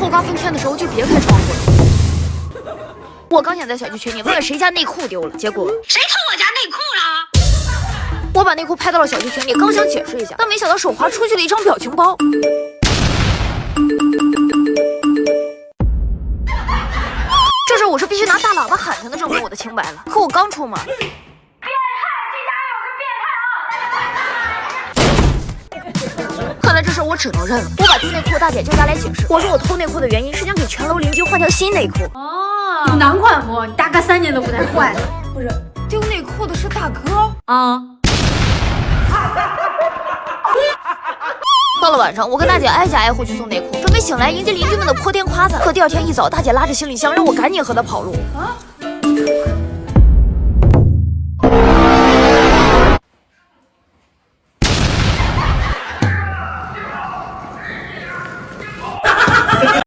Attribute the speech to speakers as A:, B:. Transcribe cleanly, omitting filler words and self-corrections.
A: 后刮风天的时候就别开窗户了。我刚想在小区群里问问谁家内裤丢了，结果
B: 谁偷我家内裤了？
A: 我把内裤拍到了小区群里，刚想解释一下，但没想到手滑出去了一张表情包。这时我是必须拿大喇叭喊才能证明我的清白了。可我刚出门，看来这事我只能认了。我把丢内裤的大姐叫家来解释，我说我偷内裤的原因是想给全楼邻居换条新内裤。
C: 哦，有男款不？你大概3年都不带换。
A: 不是，丢内裤的是大哥
C: 啊。
A: 到了晚上，我跟大姐挨家挨户去送内裤，准备醒来迎接邻居们的泼天夸赞。可第二天一早，大姐拉着行李箱让我赶紧和她跑路。